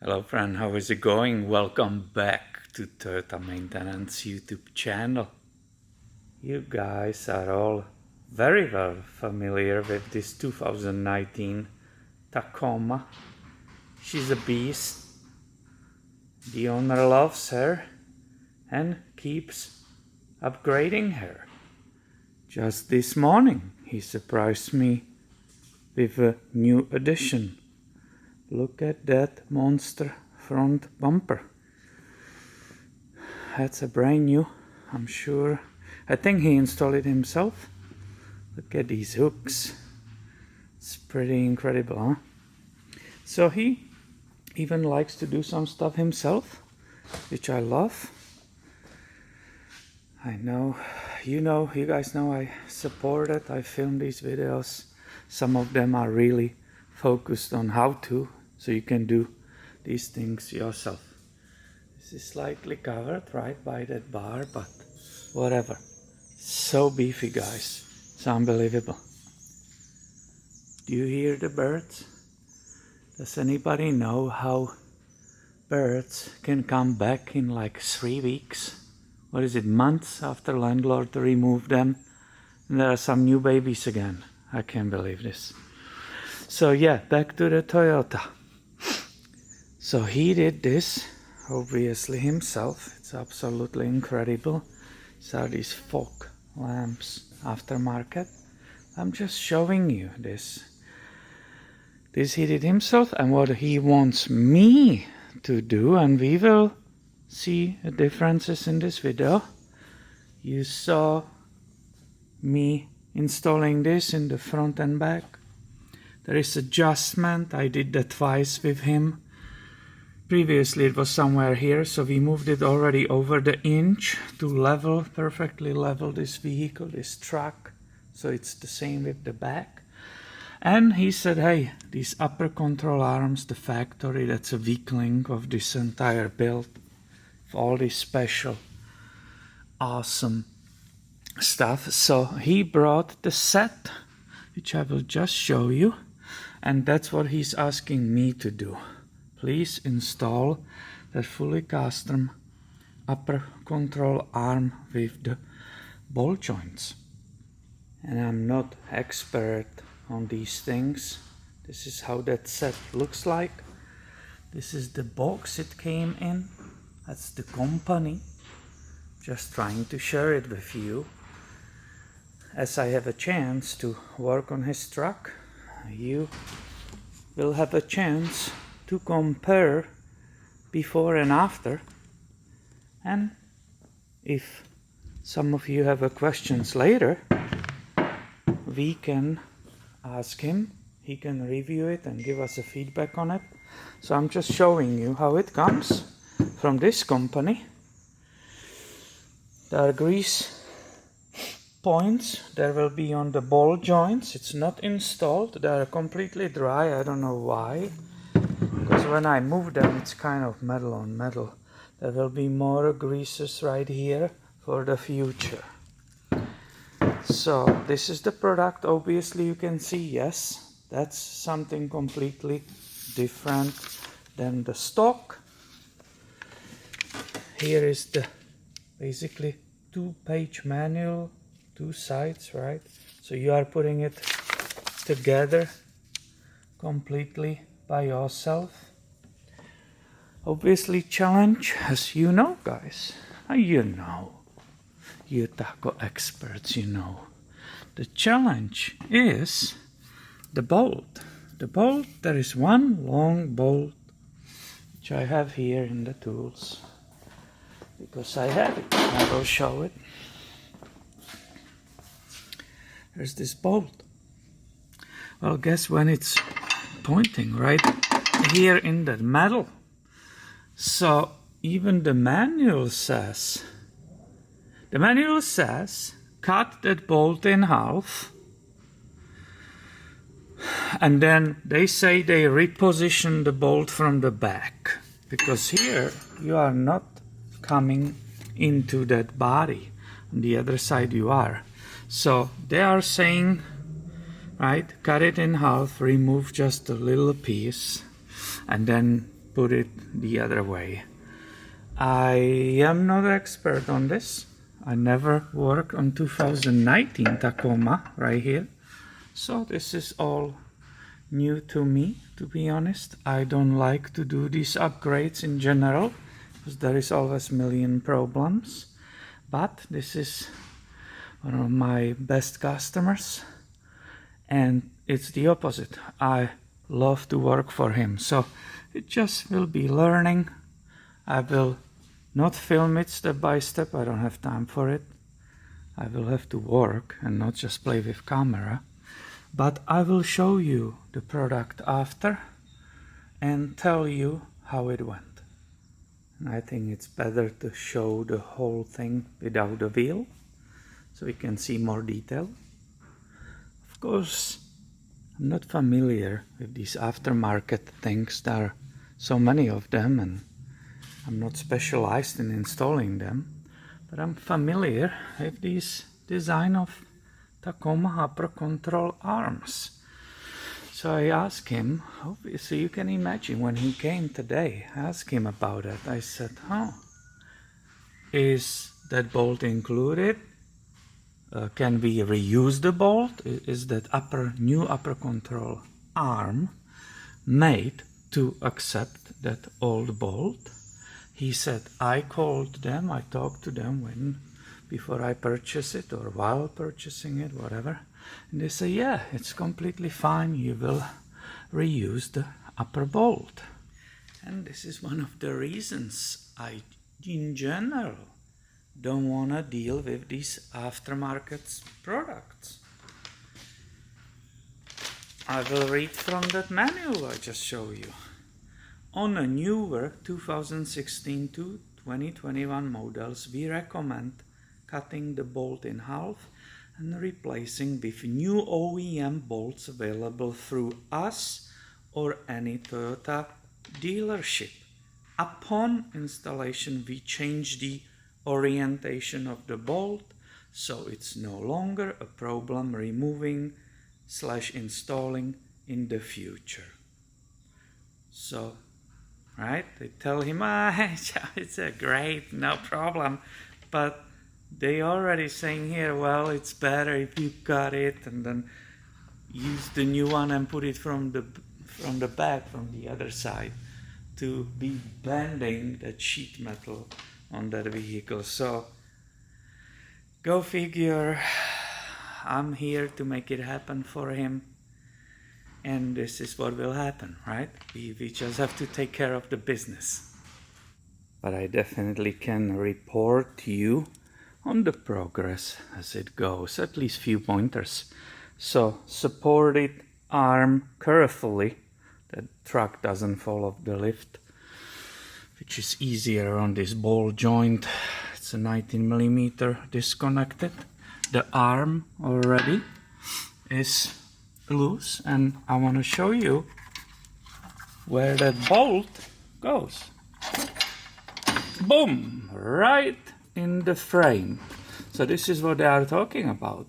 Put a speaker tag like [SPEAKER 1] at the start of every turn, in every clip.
[SPEAKER 1] Hello friend, how is it going? Welcome back to Toyota Maintenance YouTube channel. You guys are all very well familiar with this 2019 Tacoma. She's a beast. The owner loves her and keeps upgrading her. Just this morning he surprised me with a new addition. Look at that monster front bumper. That's a brand new, I'm sure. I think he installed it himself. Look at these hooks. It's pretty incredible, huh? So he even likes to do some stuff himself, which I love. I know, you guys know I support it. I film these videos. Some of them are really focused on how to, so you can do these things yourself. This is slightly covered right by that bar, but whatever. So beefy, guys. It's unbelievable. Do you hear the birds? Does anybody know how birds can come back in like 3 weeks? What is it, months after landlord removed them? And there are some new babies again. I can't believe this. So yeah, back to the Toyota. So he did this, obviously himself. It's absolutely incredible. These are these fog lamps aftermarket. I'm just showing you this. This he did himself, and what he wants me to do, and we will see the differences in this video. You saw me installing this in the front and back. There is adjustment. I did that twice with him. Previously it was somewhere here, so we moved it already over the inch to level, perfectly level this vehicle, this truck. So it's the same with the back. And he said, hey, these upper control arms, the factory, that's a weak link of this entire build. All this special, awesome stuff. So he brought the set, which I will just show you. And that's what he's asking me to do. Please install that fully custom upper control arm with the ball joints. And I'm not expert on these things. This is how that set looks like. This is the box it came in. That's the company. Just trying to share it with you. As I have a chance to work on his truck, you will have a chance to compare before and after. And if some of you have questions later, we can ask him. He can review it and give us a feedback on it. So I'm just showing you how it comes from this company. There are grease points. There will be on the ball joints. It's not installed. They are completely dry. I don't know why. Because when I move them, it's kind of metal on metal. There will be more greases right here for the future. So this is the product. Obviously you can see, yes, that's something completely different than the stock. Here is the basically 2-page manual, 2 sides, right? So you are putting it together completely by yourself. Obviously challenge, as you know, guys. You know. You taco experts, you know. The challenge is the bolt. The bolt, there is one long bolt, which I have here in the tools. Because I have it, I will show it. There's this bolt. Well, guess when it's pointing right here in that metal. So even the manual says, cut that bolt in half. And then they say they reposition the bolt from the back. Because here you are not coming into that body. On the other side you are. So they are saying, right, cut it in half, remove just a little piece, and then put it the other way. I am not an expert on this. I never worked on 2019 Tacoma right here. So this is all new to me, to be honest. I don't like to do these upgrades in general because there is always a million problems. But this is one of my best customers, and it's the opposite. I love to work for him. So it just will be learning. I will not film it step by step. I don't have time for it. I will have to work and not just play with camera. But I will show you the product after and tell you how it went. And I think it's better to show the whole thing without the wheel, so we can see more detail. Of course, I'm not familiar with these aftermarket things. There are so many of them, and I'm not specialized in installing them, but I'm familiar with this design of Tacoma upper control arms. So I asked him, obviously you can imagine when he came today, I asked him about it. I said, is that bolt included? Can we reuse the bolt? Is that new upper control arm made to accept that old bolt? He said, I called them, I talked to them before I purchase it or while purchasing it, whatever. And they say, yeah, it's completely fine. You will reuse the upper bolt. And this is one of the reasons I, in general, don't want to deal with these aftermarket products. I will read from that manual I just showed you. On a newer 2016 to 2021 models, we recommend cutting the bolt in half and replacing with new OEM bolts available through us or any Toyota dealership. Upon installation, we change the orientation of the bolt, so it's no longer a problem removing/installing in the future. So, right, they tell him, it's a great, no problem, but they already saying here, well, it's better if you cut it and then use the new one and put it from the back, from the other side, to be bending that sheet metal on that vehicle. So go figure. I'm here to make it happen for him, and this is what will happen, right? We just have to take care of the business. But I definitely can report to you on the progress as it goes, at least few pointers. So support it, arm carefully, that truck doesn't fall off the lift, which is easier on this ball joint. It's a 19mm disconnected. The arm already is loose, and I want to show you where that bolt goes. Boom! Right in the frame. So this is what they are talking about.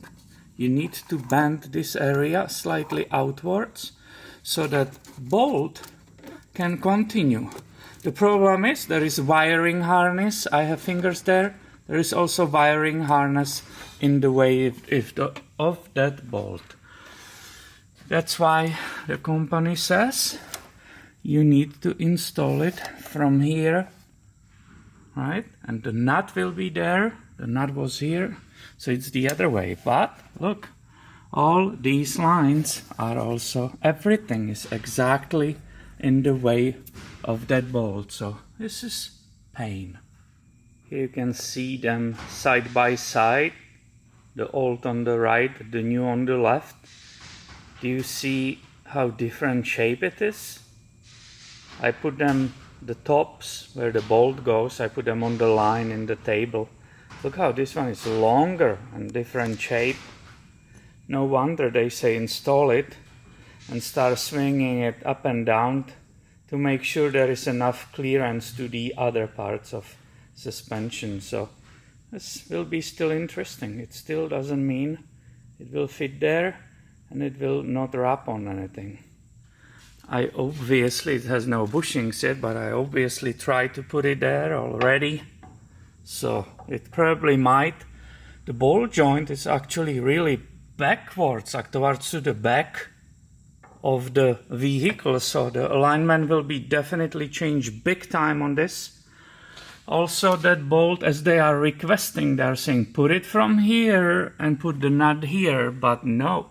[SPEAKER 1] You need to bend this area slightly outwards so that bolt can continue. The problem is there is wiring harness. I have fingers there. There is also wiring harness in the way of that bolt. That's why the company says you need to install it from here, right? And the nut will be there. The nut was here, so it's the other way. But look, all these lines are also, everything is exactly in the way of that bolt. So this is pain. Here you can see them side by side, the old on the right, the new on the left. Do you see how different shape it is? I put them, the tops where the bolt goes, I put them on the line in the table. Look how this one is longer and different shape. No wonder they say install it and start swinging it up and down to make sure there is enough clearance to the other parts of suspension. So this will be still interesting. It still doesn't mean it will fit there and it will not wrap on anything. I obviously, it has no bushings yet, but I obviously tried to put it there already. So it probably might. The ball joint is actually really backwards, like towards to the back of the vehicle. So the alignment will be definitely changed big time on this. Also that bolt, as they are requesting, they're saying put it from here and put the nut here, but no.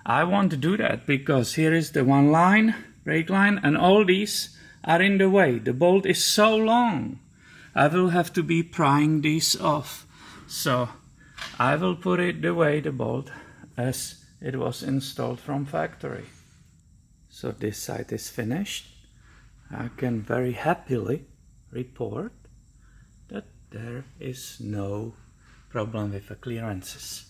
[SPEAKER 1] I want to do that because here is the one line, brake line, and all these are in the way. The bolt is so long. I will have to be prying these off. So I will put it the way, the bolt, as it was installed from factory. So this side is finished. I can very happily report that there is no problem with the clearances.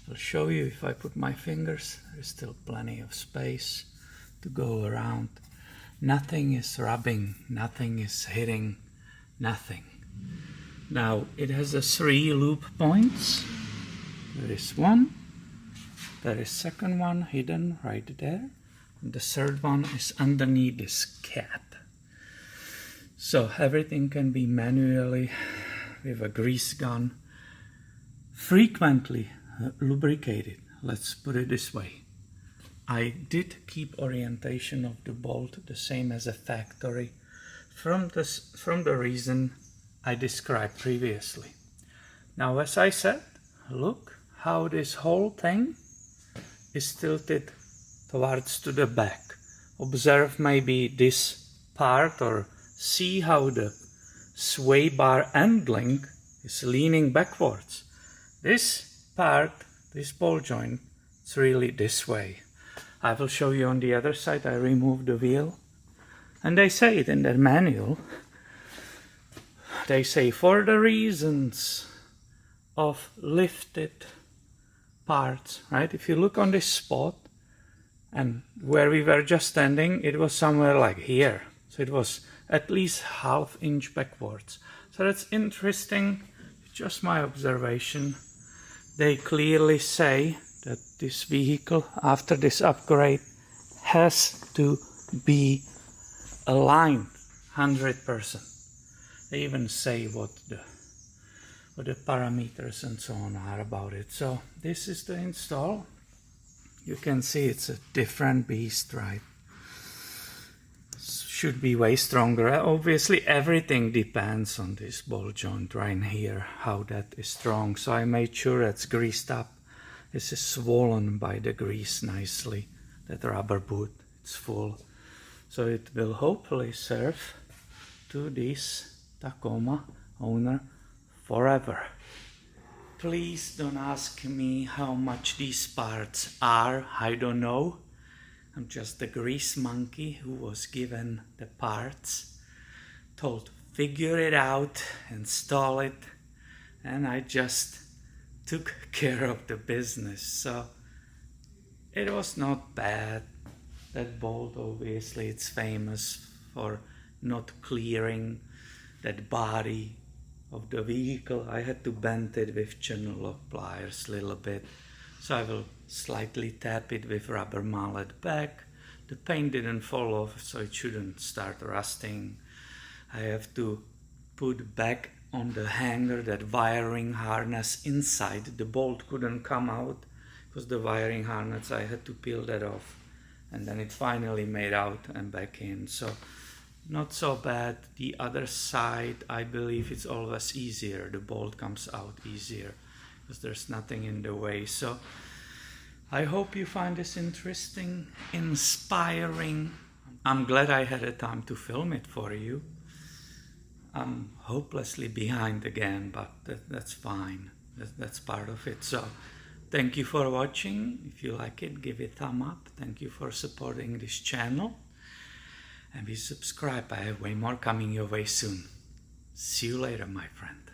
[SPEAKER 1] I'll show you if I put my fingers, there's still plenty of space to go around. Nothing is rubbing, nothing is hitting, nothing. Now it has a 3 loop points. There is one, there is second one hidden right there, and the third one is underneath this cap. So everything can be manually with a grease gun frequently lubricated. Let's put it this way. I did keep orientation of the bolt the same as a factory from the reason I described previously. Now, as I said, look how this whole thing is tilted towards to the back. Observe maybe this part, or see how the sway bar end link is leaning backwards. This part, this ball joint, it's really this way. I will show you on the other side. I removed the wheel, and they say it in their manual. They say for the reasons of lifted parts, right? If you look on this spot and where we were just standing, it was somewhere like here. So it was at least ½ inch backwards. So that's interesting, just my observation. They clearly say that this vehicle, after this upgrade, has to be aligned 100%. They even say what the parameters and so on are about it. So this is the install. You can see it's a different beast, right? Should be way stronger. Obviously everything depends on this ball joint right here, how that is strong. So I made sure it's greased up. This is swollen by the grease nicely. That rubber boot, it's full. So it will hopefully serve to this Tacoma owner forever. Please don't ask me how much these parts are. I don't know. I'm just the grease monkey who was given the parts, told figure it out, install it, and I just took care of the business. So it was not bad. That bolt, obviously, it's famous for not clearing that body of the vehicle. I had to bend it with channel lock pliers a little bit. So I will slightly tap it with rubber mallet back. The paint didn't fall off, so it shouldn't start rusting. I have to put back on the hanger that wiring harness inside. The bolt couldn't come out because the wiring harness, I had to peel that off. And then it finally made out and back in. So not so bad. The other side, I believe it's always easier. The bolt comes out easier because there's nothing in the way. So I hope you find this interesting, inspiring. I'm glad I had a time to film it for you. I'm hopelessly behind again, but that's fine. That's part of it. So thank you for watching. If you like it, give it a thumb up. Thank you for supporting this channel. And be subscribed. I have way more coming your way soon. See you later, my friend.